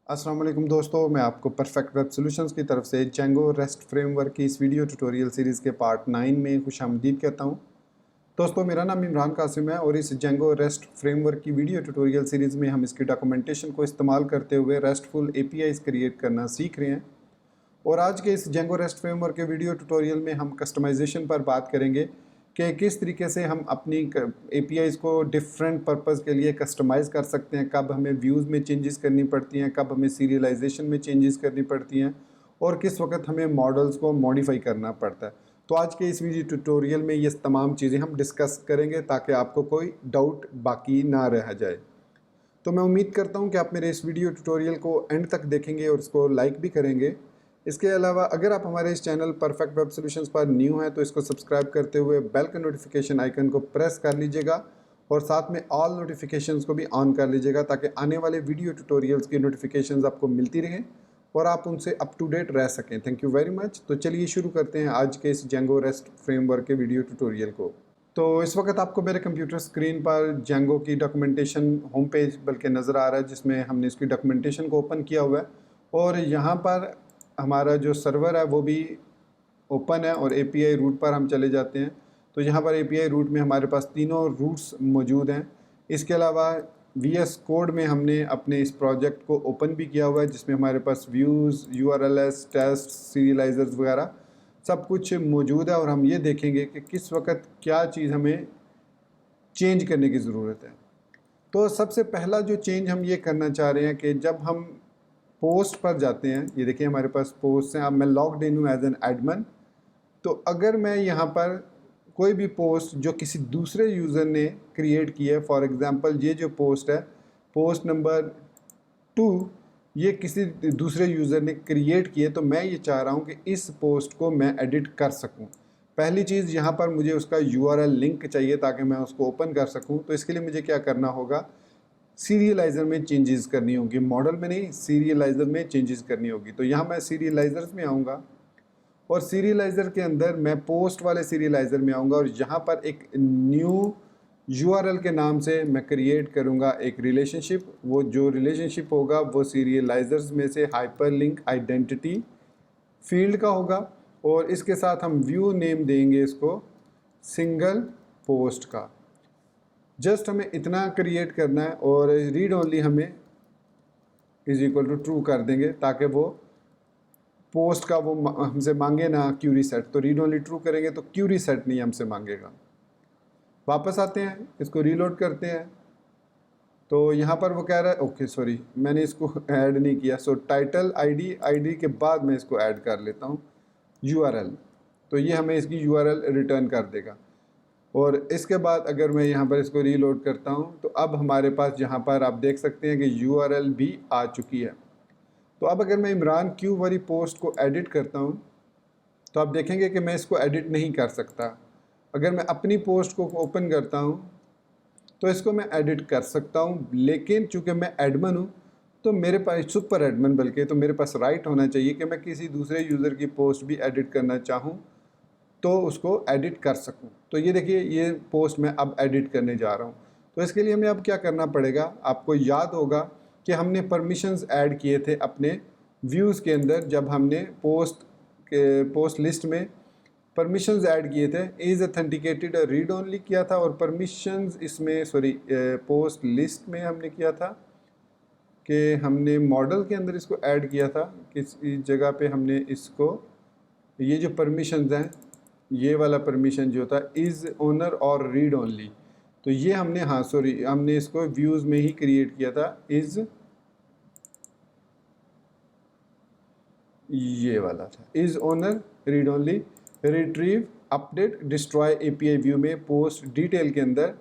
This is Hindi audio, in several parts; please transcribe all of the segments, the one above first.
अस्सलाम वालेकुम दोस्तों, मैं आपको परफेक्ट वेब सॉल्यूशंस की तरफ से जेंगो रेस्ट फ्रेमवर्क की इस वीडियो ट्यूटोरियल सीरीज़ के पार्ट 9 में खुशामदीद कहता हूं। दोस्तों, मेरा नाम इमरान कासिम है और इस जेंगो रेस्ट फ्रेमवर्क की वीडियो ट्यूटोरियल सीरीज़ में हम इसकी डॉक्यूमेंटेशन को इस्तेमाल करते हुए रेस्टफुल एपीआईज़ क्रिएट करना सीख रहे हैं। और आज के इस जेंगो रेस्ट फ्रेमवर्क के वीडियो ट्यूटोरियल में हम कस्टमाइजेशन पर बात करेंगे कि किस तरीके से हम अपनी एपीआईज़ को डिफरेंट पर्पज़ के लिए कस्टमाइज़ कर सकते हैं, कब हमें व्यूज़ में चेंजेस करनी पड़ती हैं, कब हमें सीरियलाइजेशन में चेंजेस करनी पड़ती हैं और किस वक्त हमें मॉडल्स को मॉडिफाई करना पड़ता है। तो आज के इस वीडियो ट्यूटोरियल में ये तमाम चीज़ें हम डिस्कस करेंगे ताकि आपको कोई डाउट बाकी ना रह जाए। तो मैं उम्मीद करता हूँ कि आप मेरे इस वीडियो ट्यूटोरियल को एंड तक देखेंगे और इसको लाइक भी करेंगे। इसके अलावा अगर आप हमारे इस चैनल परफेक्ट वेब सॉल्यूशंस पर न्यू हैं तो इसको सब्सक्राइब करते हुए बेल के नोटिफिकेशन आइकन को प्रेस कर लीजिएगा और साथ में ऑल नोटिफिकेशंस को भी ऑन कर लीजिएगा ताकि आने वाले वीडियो ट्यूटोरियल्स की नोटिफिकेशंस आपको मिलती रहें और आप उनसे अप टू डेट रह सकें। Thank you very much. तो चलिए शुरू करते हैं आज के इस जेंगो रेस्ट फ्रेमवर्क के वीडियो ट्यूटोरियल को। तो इस वक्त आपको मेरे कंप्यूटर स्क्रीन पर जेंगो की डॉक्यूमेंटेशन होम पेज बल्कि नज़र आ रहा है, जिसमें हमने इसकी डॉक्यूमेंटेशन को ओपन किया हुआ है और यहाँ पर हमारा जो सर्वर है वो भी ओपन है और एपीआई रूट पर हम चले जाते हैं। तो यहाँ पर एपीआई रूट में हमारे पास तीनों रूट्स मौजूद हैं। इसके अलावा वीएस कोड में हमने अपने इस प्रोजेक्ट को ओपन भी किया हुआ है, जिसमें हमारे पास व्यूज़, यूआरएलएस, टेस्ट, सीरियलाइजर्स वगैरह सब कुछ मौजूद है और हम ये देखेंगे कि किस वक्त क्या चीज़ हमें चेंज करने की ज़रूरत है। तो सबसे पहला जो चेंज हम ये करना चाह रहे हैं कि जब हम पोस्ट पर जाते हैं, ये देखिए हमारे पास पोस्ट हैं। अब मैं लॉग्ड इन हूँ एज एन एडमिन। तो अगर मैं यहाँ पर कोई भी पोस्ट जो किसी दूसरे यूज़र ने क्रिएट की है, फॉर एग्ज़ाम्पल ये जो पोस्ट है पोस्ट नंबर 2, ये किसी दूसरे यूज़र ने क्रिएट की है, तो मैं ये चाह रहा हूँ कि इस पोस्ट को मैं एडिट कर सकूँ। पहली चीज़ यहाँ पर मुझे उसका यूआरएल लिंक चाहिए ताकि मैं उसको ओपन कर सकूँ। तो इसके लिए मुझे क्या करना होगा, सीरियलाइज़र में चेंजेस करनी होगी, मॉडल में नहीं, सीरियलाइज़र में चेंजेस करनी होगी। तो यहाँ मैं सीरियलाइज़र्स में आऊँगा और सीरियलाइज़र के अंदर मैं पोस्ट वाले सीरियलाइज़र में आऊँगा और यहाँ पर एक न्यू यूआरएल के नाम से मैं क्रिएट करूँगा एक रिलेशनशिप। वो जो रिलेशनशिप होगा वो सीरियलाइज़र्स में से हाइपरलिंक आइडेंटिटी फील्ड का होगा और इसके साथ हम व्यू नेम देंगे इसको सिंगल पोस्ट का। जस्ट हमें इतना क्रिएट करना है और रीड ओनली हमें इज इक्वल टू ट्रू कर देंगे ताकि वो पोस्ट का वो हमसे मांगे ना क्यूरी सेट। तो रीड ओनली ट्रू करेंगे तो क्यूरी सेट नहीं हमसे मांगेगा। वापस आते हैं, इसको रीलोड करते हैं। तो यहाँ पर वो कह रहा है, ओके सॉरी मैंने इसको ऐड नहीं किया। सो टाइटल आईडी के बाद मैं इसको ऐड कर लेता हूँ यूआरएल। तो ये हमें इसकी यूआरएल रिटर्न कर देगा। और इसके बाद अगर मैं यहाँ पर इसको रीलोड करता हूँ तो अब हमारे पास यहाँ पर आप देख सकते हैं कि यूआरएल भी आ चुकी है। तो अब अगर मैं इमरान क्यू वाली पोस्ट को एडिट करता हूँ तो आप देखेंगे कि मैं इसको एडिट नहीं कर सकता। अगर मैं अपनी पोस्ट को ओपन करता हूँ तो इसको मैं एडिट कर सकता हूँ, लेकिन चूँकि मैं एडमिन हूँ तो मेरे पास सुपर एडमिन बल्कि तो मेरे पास राइट होना चाहिए कि मैं किसी दूसरे यूज़र की पोस्ट भी एडिट करना चाहूँ तो उसको एडिट कर सकूं। तो ये देखिए ये पोस्ट मैं अब एडिट करने जा रहा हूं। तो इसके लिए हमें अब क्या करना पड़ेगा, आपको याद होगा कि हमने परमिशंस ऐड किए थे अपने व्यूज़ के अंदर। जब हमने पोस्ट लिस्ट में परमिशंस ऐड किए थे, इज़ ऑथेंटिकेटेड रीड ओनली किया था और परमिशंस इसमें पोस्ट लिस्ट में हमने किया था कि हमने मॉडल के अंदर इसको ऐड किया था। किसी जगह पे हमने इसको ये जो परमिशंस हैं, ये वाला परमिशन जो था इज़ ओनर और रीड ओनली, तो ये हमने हमने इसको व्यूज़ में ही क्रिएट किया था। इज़ ये वाला था is owner read only. Retrieve update destroy API view में पोस्ट डिटेल के अंदर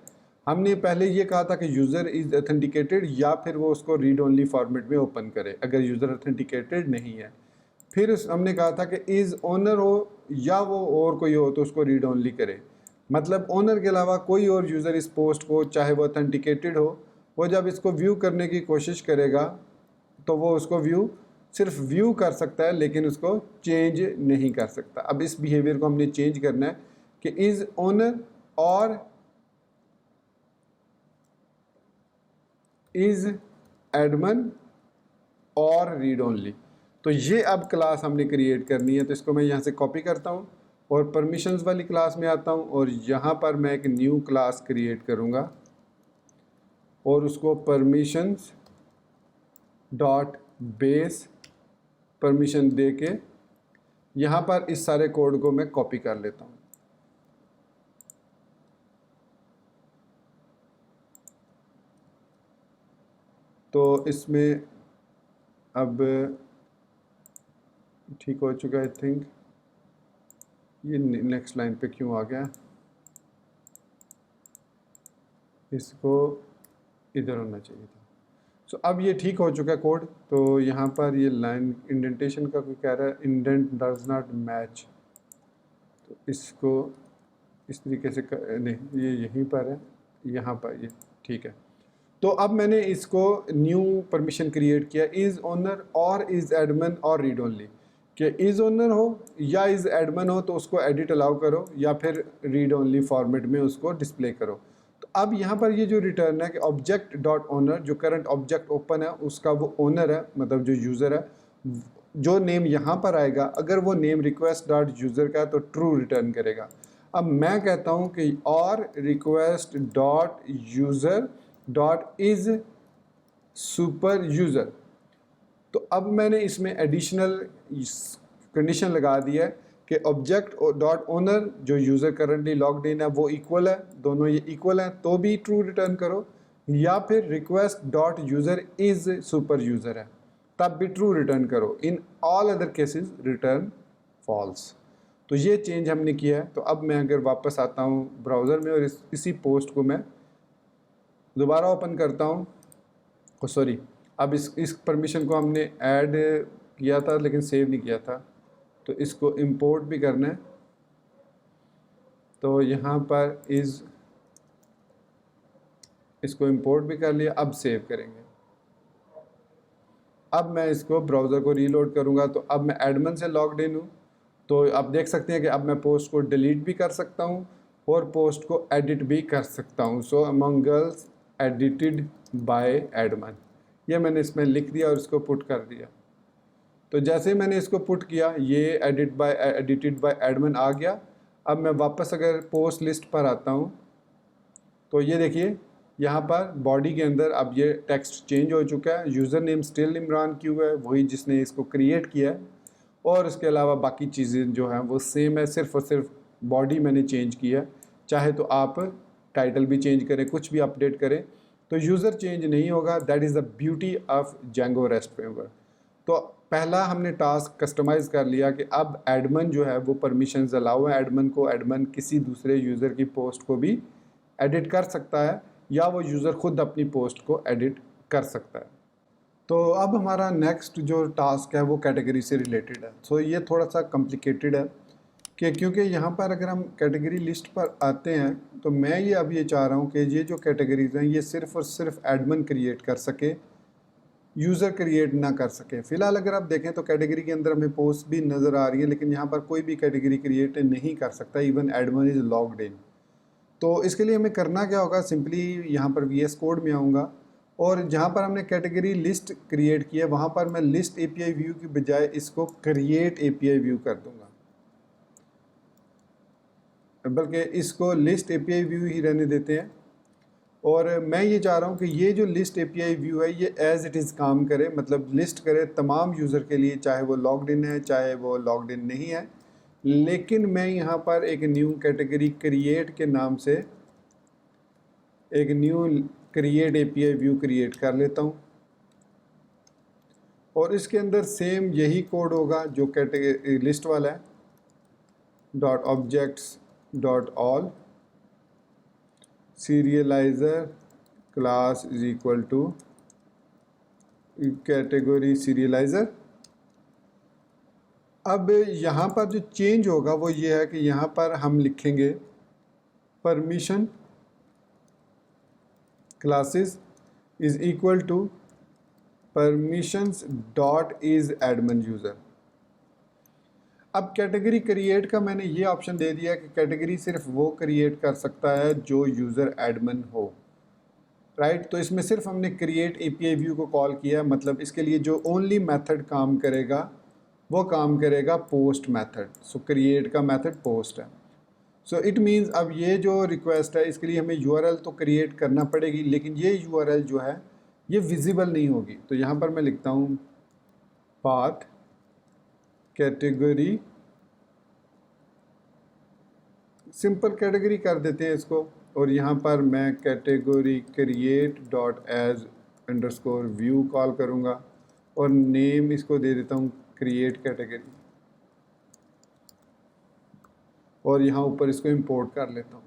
हमने पहले ये कहा था कि यूज़र इज़ ऑथेंटिकेटेड या फिर वो उसको रीड ओनली फॉर्मेट में ओपन करे अगर यूज़र ऑथेंटिकेटेड नहीं है। फिर हमने कहा था कि इज़ ओनर हो या वो और कोई हो तो उसको रीड ओनली करे। मतलब ओनर के अलावा कोई और यूज़र इस पोस्ट को, चाहे वो ऑथेंटिकेटेड हो, वो जब इसको व्यू करने की कोशिश करेगा तो वो उसको सिर्फ व्यू कर सकता है लेकिन उसको चेंज नहीं कर सकता। अब इस बिहेवियर को हमने चेंज करना है कि इज़ ओनर और इज़ एडमिन और रीड ओनली। तो ये अब क्लास हमने क्रिएट करनी है, तो इसको मैं यहाँ से कॉपी करता हूँ और परमिशंस वाली क्लास में आता हूँ और यहाँ पर मैं एक न्यू क्लास क्रिएट करूँगा और उसको परमिशंस डॉट बेस परमिशन दे के यहाँ पर इस सारे कोड को मैं कॉपी कर लेता हूँ। तो इसमें अब ठीक हो चुका है। आई थिंक ये नेक्स्ट लाइन पे क्यों आ गया, इसको इधर होना चाहिए था। सो अब ये ठीक हो चुका है कोड। तो यहाँ पर ये लाइन इंडेंटेशन का कोई कह रहा है इंडेंट डज नॉट मैच, तो इसको इस तरीके से नहीं, ये यहीं पर है, यहाँ पर ये ठीक है। तो अब मैंने इसको न्यू परमिशन क्रिएट किया, इज़ ओनर और इज़ एडमिन और रीड ओनली, कि इज़ ओनर हो या इज़ एडमिन हो तो उसको एडिट अलाउ करो या फिर रीड ओनली फॉर्मेट में उसको डिस्प्ले करो। तो अब यहाँ पर ये जो रिटर्न है कि ऑब्जेक्ट डॉट ओनर, जो करंट ऑब्जेक्ट ओपन है उसका वो ओनर है, मतलब जो यूज़र है, जो नेम यहाँ पर आएगा अगर वो नेम रिक्वेस्ट डॉट यूज़र का है तो ट्रू रिटर्न करेगा। अब मैं कहता हूँ कि और request dot user dot is super user, तो अब मैंने इसमें एडिशनल कंडीशन लगा दिया है कि ऑब्जेक्ट डॉट ओनर जो यूज़र करंटली लॉग्ड इन है वो इक्वल है, दोनों ये इक्वल हैं तो भी ट्रू रिटर्न करो, या फिर request dot user is super user है तब भी ट्रू रिटर्न करो। In all other cases return false. तो ये चेंज हमने किया है। तो अब मैं अगर वापस आता हूँ ब्राउज़र में और इसी पोस्ट को मैं दोबारा ओपन करता हूँ, सॉरी अब इस परमिशन को हमने ऐड किया था लेकिन सेव नहीं किया था, तो इसको इंपोर्ट भी करना है। तो यहाँ पर इसको इंपोर्ट भी कर लिया, अब सेव करेंगे। अब मैं इसको ब्राउज़र को रीलोड करूँगा तो अब मैं एडमिन से लॉग्ड इन हूँ, तो आप देख सकते हैं कि अब मैं पोस्ट को डिलीट भी कर सकता हूँ और पोस्ट को एडिट भी कर सकता हूँ। सो among girls edited by admin, ये मैंने इसमें लिख दिया और इसको पुट कर दिया। तो जैसे मैंने इसको पुट किया ये एडिटेड बाय एडमिन आ गया। अब मैं वापस अगर पोस्ट लिस्ट पर आता हूँ तो ये देखिए यहाँ पर बॉडी के अंदर अब ये टेक्स्ट चेंज हो चुका है। यूज़र नेम स्टिल इमरान क्यों है, वही जिसने इसको क्रिएट किया है, और इसके अलावा बाकी चीज़ें जो हैं वो सेम है, सिर्फ और सिर्फ बॉडी मैंने चेंज किया है। चाहे तो आप टाइटल भी चेंज करें, कुछ भी अपडेट करें, तो यूज़र चेंज नहीं होगा। That is the beauty of Django rest framework. तो पहला हमने टास्क कस्टमाइज़ कर लिया कि अब एडमिन जो है वो परमिशंस अलाउ है एडमिन को, एडमिन किसी दूसरे यूज़र की पोस्ट को भी एडिट कर सकता है या वो यूज़र ख़ुद अपनी पोस्ट को एडिट कर सकता है। तो अब हमारा नेक्स्ट जो टास्क है वो कैटेगरी से रिलेटेड है। सो ये थोड़ा सा कॉम्प्लिकेटेड है कि क्योंकि यहाँ पर अगर हम कैटेगरी लिस्ट पर आते हैं तो मैं ये अब ये चाह रहा हूँ कि ये जो कैटेगरीज़ हैं ये सिर्फ़ और सिर्फ एडमिन क्रिएट कर सके, यूज़र क्रिएट ना कर सके। फ़िलहाल अगर आप देखें तो कैटेगरी के अंदर हमें पोस्ट भी नज़र आ रही है लेकिन यहाँ पर कोई भी कैटेगरी क्रिएट नहीं कर सकता, even admin is logged in. तो इसके लिए हमें करना क्या होगा, सिंपली यहाँ पर VS कोड में आऊँगा और जहाँ पर हमने कैटेगरी लिस्ट क्रिएट की है वहाँ पर मैं लिस्ट API व्यू की बजाय इसको क्रिएट API व्यू कर दूँगा, बल्कि इसको लिस्ट API व्यू ही रहने देते हैं। और मैं ये चाह रहा हूँ कि ये जो लिस्ट API व्यू है ये एज़ इट इज़ काम करे, मतलब लिस्ट करे तमाम यूज़र के लिए, चाहे वो लॉग्ड इन है चाहे वो लॉग्ड इन नहीं है। लेकिन मैं यहाँ पर एक न्यू कैटेगरी क्रिएट के नाम से एक new create API view create कर लेता हूँ और इसके अंदर सेम यही कोड होगा जो कैटेगरी लिस्ट वाला है। Dot objects dot all serializer class is equal to category serializer. अब यहाँ पर जो चेंज होगा वो ये है कि यहाँ पर हम लिखेंगे permission classes is equal to permissions dot is admin user. अब कैटेगरी क्रिएट का मैंने ये ऑप्शन दे दिया कि कैटेगरी सिर्फ वो क्रिएट कर सकता है जो यूज़र एडमिन हो। राइट। तो इसमें सिर्फ हमने क्रिएट एपीआई व्यू को कॉल किया, मतलब इसके लिए जो ओनली मेथड काम करेगा वो काम करेगा पोस्ट मेथड। सो क्रिएट का मेथड पोस्ट है। सो इट मीन्स अब ये जो रिक्वेस्ट है इसके लिए हमें यूआरएल तो क्रिएट करना पड़ेगी, लेकिन ये यूआरएल जो है ये विजिबल नहीं होगी। तो यहाँ पर मैं लिखता हूँ पाथ कैटेगरी, सिंपल कैटेगरी कर देते हैं इसको, और यहाँ पर मैं category create dot as underscore view call करूँगा और नेम इसको दे देता हूँ क्रिएट कैटेगरी, और यहाँ ऊपर इसको इंपोर्ट कर लेता हूँ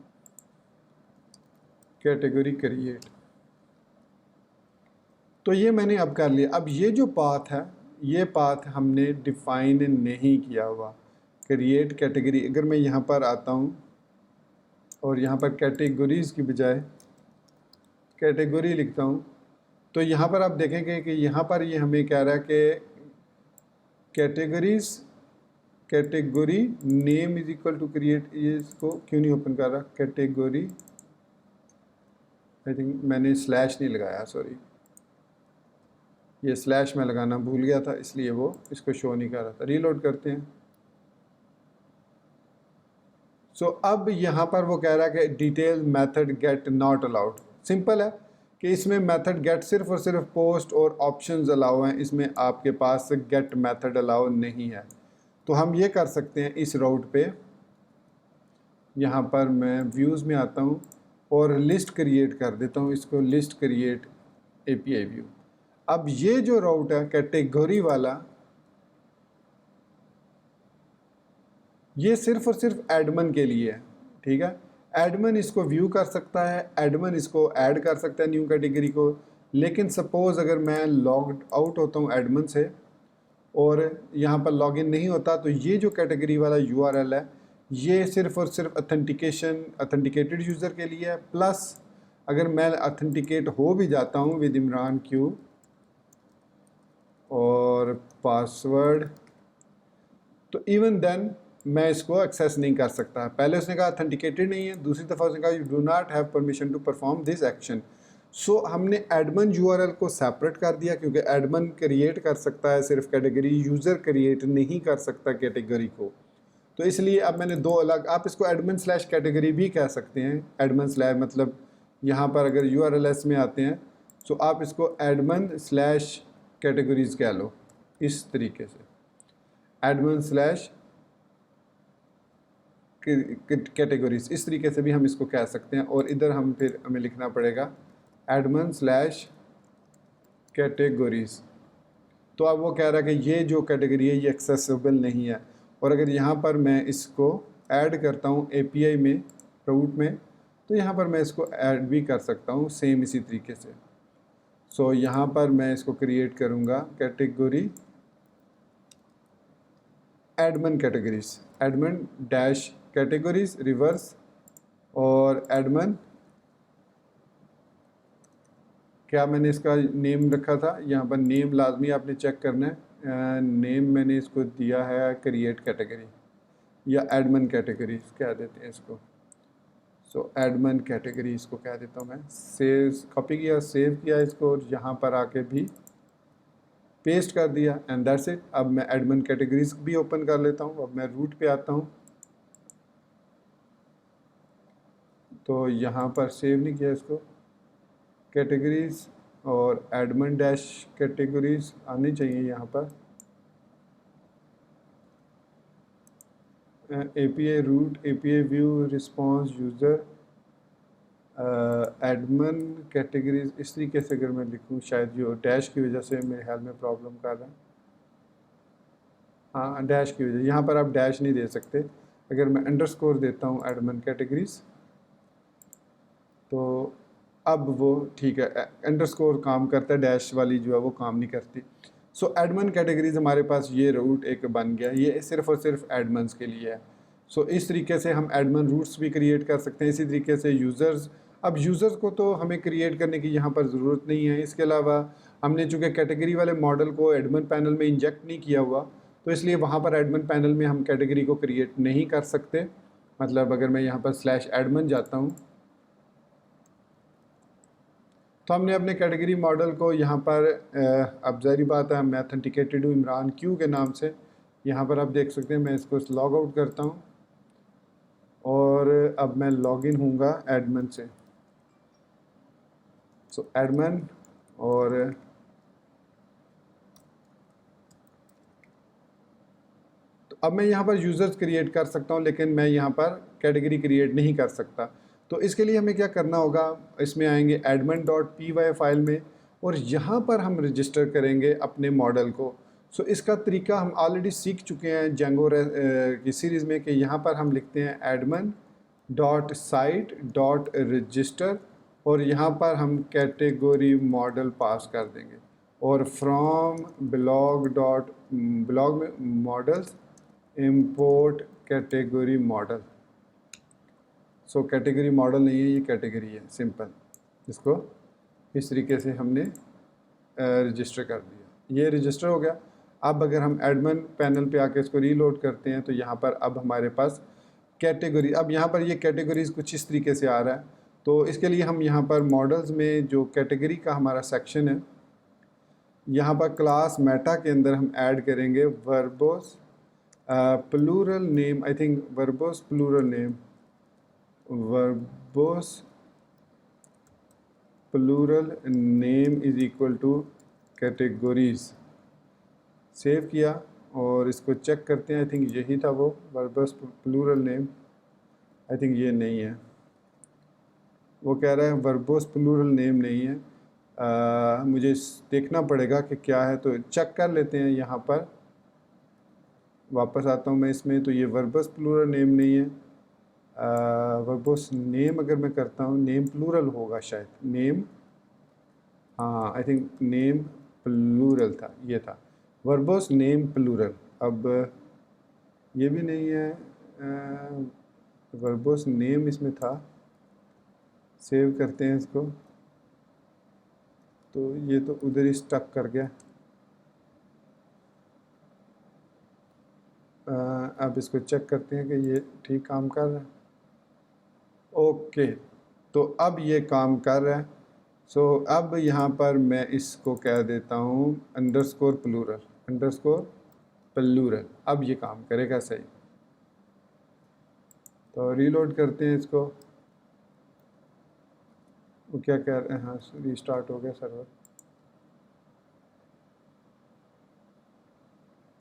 कैटेगरी क्रिएट। तो ये मैंने अब कर लिया। अब ये जो पाथ है ये पाथ हमने डिफाइन नहीं किया हुआ क्रिएट कैटेगरी। अगर मैं यहाँ पर आता हूँ और यहाँ पर कैटेगरीज़ की बजाय कैटेगरी लिखता हूँ, तो यहाँ पर आप देखेंगे कि यहाँ पर ये हमें कह रहा है कि categories category name is equal to create. ये इसको क्यों नहीं ओपन कर रहा? कैटेगरी, आई थिंक मैंने स्लैश नहीं लगाया, सॉरी, ये स्लैश में लगाना भूल गया था इसलिए वो इसको शो नहीं कर रहा था। रीलोड करते हैं। सो अब यहाँ पर वो कह रहा है कि detail method get not allowed. Simple है कि इसमें मेथड गेट सिर्फ और सिर्फ पोस्ट और ऑप्शंस अलाउ हैं, इसमें आपके पास गेट मेथड अलाउ नहीं है। तो हम ये कर सकते हैं इस राउट पे, यहाँ पर मैं व्यूज़ में आता हूँ और लिस्ट क्रिएट कर देता हूँ, इसको लिस्ट क्रिएट एपीआई व्यू। अब ये जो राउट है कैटेगरी वाला, ये सिर्फ और सिर्फ एडमिन के लिए है, ठीक है। एडमिन इसको व्यू कर सकता है, एडमिन इसको ऐड कर सकता है न्यू कैटेगरी को। लेकिन सपोज़ अगर मैं लॉग आउट होता हूँ एडमिन से और यहाँ पर लॉगिन नहीं होता, तो ये जो कैटेगरी वाला यूआरएल है ये सिर्फ और सिर्फ अथेंटिकेटेड यूज़र के लिए है। प्लस अगर मैं अथेंटिकेट हो भी जाता हूँ विद इमरान क्यू और पासवर्ड, तो इवन देन मैं इसको एक्सेस नहीं कर सकता। पहले उसने कहा अथेंटिकेटेड नहीं है, दूसरी दफ़ा उसने कहा you do not have permission to perform this action. So हमने एडमिन यूआरएल को सेपरेट कर दिया, क्योंकि एडमिन क्रिएट कर सकता है सिर्फ कैटेगरी, यूज़र क्रिएट नहीं कर सकता कैटेगरी को। तो इसलिए अब मैंने दो अलग, आप इसको एडमिन स्लैश कैटेगरी भी कह सकते हैं। एडमिन स्लैश मतलब यहाँ पर अगर यूआरएलएस में आते हैं तो आप इसको एडमिन स्लैश कैटेगरीज कह लो, इस तरीके से एडमिन स्लैश कैटेगरीज, इस तरीके से भी हम इसको कह सकते हैं। और इधर हम फिर हमें लिखना पड़ेगा एडमिन स्लैश कैटेगरीज। तो अब वो कह रहा है कि ये जो कैटेगरी है ये एक्सेसिबल नहीं है। और अगर यहाँ पर मैं इसको ऐड करता हूँ एपीआई में राउट में, तो यहाँ पर मैं इसको ऐड भी कर सकता हूँ सेम इसी तरीके से। सो यहाँ पर मैं इसको क्रिएट करूँगा category admin categories, admin dash categories reverse, और एडमिन क्या मैंने इसका नेम रखा था, यहाँ पर नेम लाजमी आपने चेक करना है। नेम मैंने इसको दिया है क्रिएट कैटेगरी या एडमिन कैटेगरीज कह देते हैं इसको। सो एडमिन कैटेगरी इसको कह देता हूँ मैं। सेव कॉपी किया, सेव किया इसको और यहाँ पर आके भी पेस्ट कर दिया एंड दैट्स इट। अब मैं एडमिन कैटेगरीज भी ओपन कर लेता हूँ। अब मैं रूट पे आता हूँ, तो यहाँ पर सेव नहीं किया इसको, कैटेगरीज और एडमिन डैश कैटेगरीज आनी चाहिए यहाँ पर। API route, API view, response, user, admin categories, इस तरीके से अगर मैं लिखूँ, शायद जो डैश की वजह से मेरे ख्याल में प्रॉब्लम कर रहा है। हाँ, डैश की वजह, यहाँ पर आप डैश नहीं दे सकते। अगर मैं अंडरस्कोर देता हूँ एडमिन कैटेगरीज तो अब वो ठीक है, अंडरस्कोर काम करता है, डैश वाली जो है वो काम नहीं करती। सो एडमिन कैटेगरीज हमारे पास ये रूट एक बन गया, ये सिर्फ और सिर्फ एडमिन्स के लिए है। सो इस तरीके से हम एडमिन रूट्स भी क्रिएट कर सकते हैं। इसी तरीके से यूज़र्स, अब यूज़र्स को तो हमें क्रिएट करने की यहाँ पर ज़रूरत नहीं है। इसके अलावा हमने चूँकि कैटेगरी वाले मॉडल को एडमिन पैनल में इंजेक्ट नहीं किया हुआ, तो इसलिए वहाँ पर एडमिन पैनल में हम कैटेगरी को क्रिएट नहीं कर सकते। मतलब अगर मैं यहाँ पर स्लैश एडमिन जाता हूँ तो हमने अपने कैटेगरी मॉडल को यहाँ पर अब ज़ाहिर बात है मैं ऑथेंटिकेटेड हूँ इमरान क्यू के नाम से। यहाँ पर आप देख सकते हैं मैं इसको लॉग आउट करता हूँ और अब मैं लॉगिन हूँगा एडमिन से। सो एडमिन और तो अब मैं यहाँ पर यूज़र्स क्रिएट कर सकता हूँ, लेकिन मैं यहाँ पर कैटेगरी क्रिएट नहीं कर सकता। तो इसके लिए हमें क्या करना होगा, इसमें आएंगे admin.py फाइल में और यहाँ पर हम रजिस्टर करेंगे अपने मॉडल को। सो इसका तरीका हम ऑलरेडी सीख चुके हैं जेंगो की सीरीज़ में कि यहाँ पर हम लिखते हैं admin.site.register और यहाँ पर हम कैटेगरी मॉडल पास कर देंगे और फ्रॉम blog में models import category model. So category model नहीं है, ये कैटेगरी है सिंपल। इसको इस तरीके से हमने रजिस्टर कर दिया, ये रजिस्टर हो गया। अब अगर हम एडमिन पैनल पे आके इसको रीलोड करते हैं तो यहाँ पर अब हमारे पास कैटेगरी, अब यहाँ पर ये कैटेगरीज़ कुछ इस तरीके से आ रहा है। तो इसके लिए हम यहाँ पर मॉडल्स में जो कैटेगरी का हमारा सेक्शन है, यहाँ पर क्लास मेटा के अंदर हम ऐड करेंगे verbose plural name, I think verbose plural name, verbose plural name is equal to categories. Save किया और इसको चेक करते हैं। आई थिंक यही था वो verbose plural name, I think ये नहीं है। वो कह रहा है वर्बोस प्लूरल नेम नहीं है, मुझे देखना पड़ेगा कि क्या है, तो चेक कर लेते हैं। यहाँ पर वापस आता हूँ मैं इसमें, तो ये वर्बोस प्लूरल नेम नहीं है। वर्बोस नेम अगर मैं करता हूँ, नेम प्लूरल होगा शायद, नेम, हाँ आई थिंक नेम प्लूरल था, ये था वर्बोस नेम प्लूरल। अब ये भी नहीं है, वर्बोस नेम इसमें था। सेव करते हैं इसको, तो ये तो उधर ही स्टक कर गया। अब इसको चेक करते हैं कि ये ठीक काम कर रहा है। ओके, तो अब ये काम कर रहा है। सो अब यहाँ पर मैं इसको कह देता हूँ अंडरस्कोर प्लूरल, अब ये काम करेगा सही। तो रीलोड करते हैं इसको, वो क्या कह रहे हैं, हाँ रीस्टार्ट हो गया सर्वर।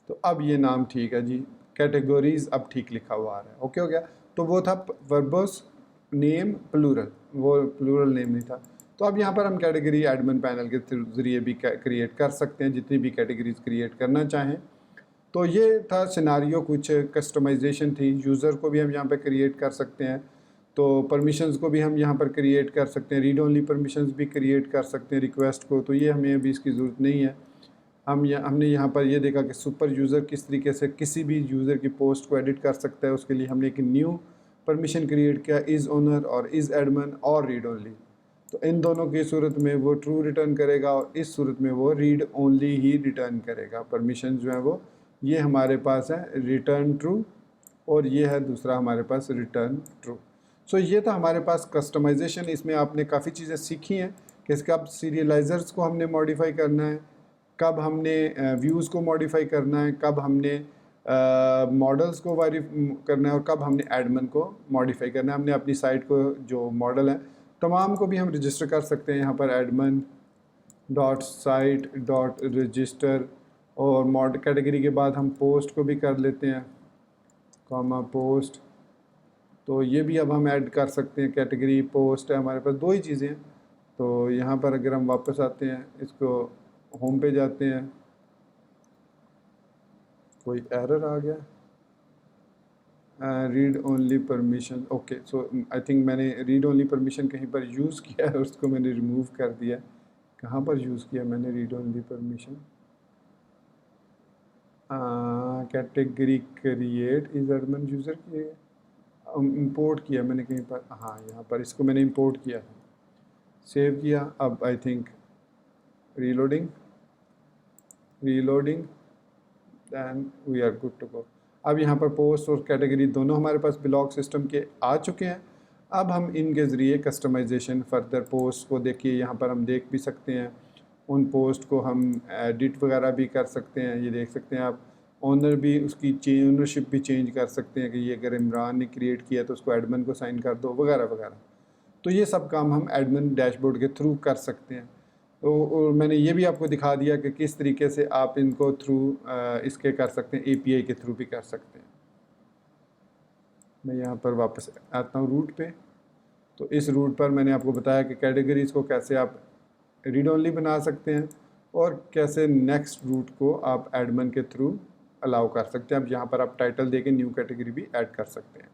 तो अब ये नाम ठीक है जी, कैटेगरीज अब ठीक लिखा हुआ आ रहा है। ओके हो गया। तो वो था वर्बोस नेम प्लूरल, वो प्लूरल नेम नहीं था। तो अब यहाँ पर हम कैटेगरी एडमिन पैनल के ज़रिए भी क्रिएट कर सकते हैं, जितनी भी कैटेगरीज क्रिएट करना चाहें। तो ये था सिनारियो, कुछ कस्टमाइजेशन थी। यूज़र को भी हम यहाँ पे क्रिएट कर सकते हैं, तो परमिशंस को भी हम यहाँ पर क्रिएट कर सकते हैं, रीड ओनली परमिशंस भी क्रिएट कर सकते हैं रिक्वेस्ट को। तो ये हमें अभी इसकी ज़रूरत नहीं है। हमने यहाँ पर ये देखा कि सुपर यूज़र किस तरीके से किसी भी यूज़र की पोस्ट को एडिट कर सकता है। उसके लिए हमने एक न्यू परमिशन क्रिएट किया, इज़ ओनर और इज़ एडमिन और रीड ओनली। तो इन दोनों की सूरत में वो ट्रू रिटर्न करेगा और इस सूरत में वो रीड ओनली ही रिटर्न करेगा। परमिशन जो है वो ये हमारे पास है रिटर्न ट्रू और ये है दूसरा हमारे पास रिटर्न ट्रू। सो ये था हमारे पास कस्टमाइजेशन। इसमें आपने काफ़ी चीज़ें सीखी हैं कि इसका अब सीरियलाइज़र्स को हमने मॉडिफाई करना है, कब हमने व्यूज़ को मॉडिफाई करना है, कब हमने मॉडल्स को वारी करना है और कब हमने एडमिन को मॉडिफाई करना है। हमने अपनी साइट को जो मॉडल है तमाम को भी हम रजिस्टर कर सकते हैं यहाँ पर admin.site.register और कैटेगरी के बाद हम पोस्ट को भी कर लेते हैं, कॉमा पोस्ट। तो ये भी अब हम ऐड कर सकते हैं, कैटेगरी पोस्ट है हमारे पास, दो ही चीज़ें हैं। तो यहाँ पर अगर हम वापस आते हैं, इसको होम पे जाते हैं, कोई एरर आ गया, रीड ओनली परमिशन। ओके, सो आई थिंक मैंने रीड ओनली परमिशन कहीं पर यूज़ किया है, उसको मैंने रिमूव कर दिया। कहाँ पर यूज़ किया मैंने read only permission? Category create is admin user की इंपोर्ट किया मैंने कहीं पर, हाँ यहाँ पर इसको मैंने इंपोर्ट किया, सेव किया। अब I think reloading then we are good to go. अब यहाँ पर पोस्ट और कैटेगरी दोनों हमारे पास ब्लॉक सिस्टम के आ चुके हैं। अब हम इनके ज़रिए कस्टमाइजेशन फर्दर पोस्ट को देखिए, यहाँ पर हम देख भी सकते हैं। उन पोस्ट को हम एडिट वगैरह भी कर सकते हैं, ये देख सकते हैं आप। ओनर भी उसकी ओनरशिप भी चेंज कर सकते हैं कि ये अगर इमरान ने क्रिएट किया तो उसको एडमिन को साइन कर दो वगैरह वगैरह। तो ये सब काम हम एडमिन डैशबोर्ड के थ्रू कर सकते हैं। तो और मैंने ये भी आपको दिखा दिया कि किस तरीके से आप इनको थ्रू इसके कर सकते हैं, API के थ्रू भी कर सकते हैं। मैं यहाँ पर वापस आता हूँ रूट पे। तो इस रूट पर मैंने आपको बताया कि कैटेगरीज़ को कैसे आप रीड ओनली बना सकते हैं और कैसे नेक्स्ट रूट को आप एडमिन के थ्रू अलाउ कर सकते हैं। अब यहाँ पर आप टाइटल देके न्यू कैटेगरी भी ऐड कर सकते हैं।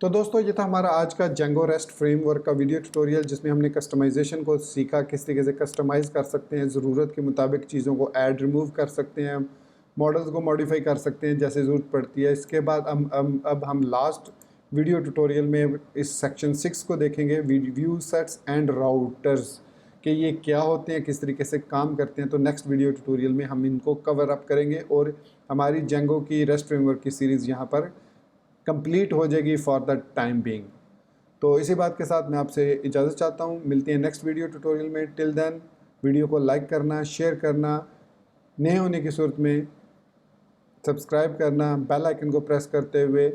तो दोस्तों ये था हमारा आज का जेंगो रेस्ट फ्रेमवर्क का वीडियो ट्यूटोरियल, जिसमें हमने कस्टमाइजेशन को सीखा, किस तरीके से कस्टमाइज़ कर सकते हैं, ज़रूरत के मुताबिक चीज़ों को ऐड रिमूव कर सकते हैं, मॉडल्स को मॉडिफाई कर सकते हैं जैसे ज़रूरत पड़ती है। इसके बाद अब हम लास्ट वीडियो ट्यूटोरियल में इस सेक्शन 6 को देखेंगे, व्यू सेट्स एंड राउटर्स, कि ये क्या होते हैं, किस तरीके से काम करते हैं। तो नेक्स्ट वीडियो ट्यूटोरियल में हम इनको कवर अप करेंगे और हमारी जेंगो की रेस्ट फ्रेमवर्क की सीरीज़ यहाँ पर कंप्लीट हो जाएगी फॉर द टाइम बीइंग। तो इसी बात के साथ मैं आपसे इजाज़त चाहता हूँ, मिलते हैं नेक्स्ट वीडियो ट्यूटोरियल में। टिल देन वीडियो को लाइक करना, शेयर करना, नए होने की सूरत में सब्सक्राइब करना, बेल आइकन को प्रेस करते हुए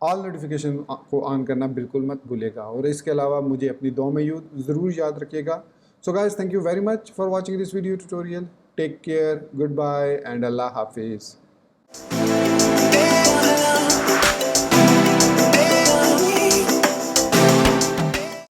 ऑल नोटिफिकेशन को ऑन करना बिल्कुल मत भूलेगा। और इसके अलावा मुझे अपनी दुआ में ज़रूर याद रखिएगा। So guys, thank you very much for watching this video tutorial. Take care, good bye and अल्लाह हाफिज़।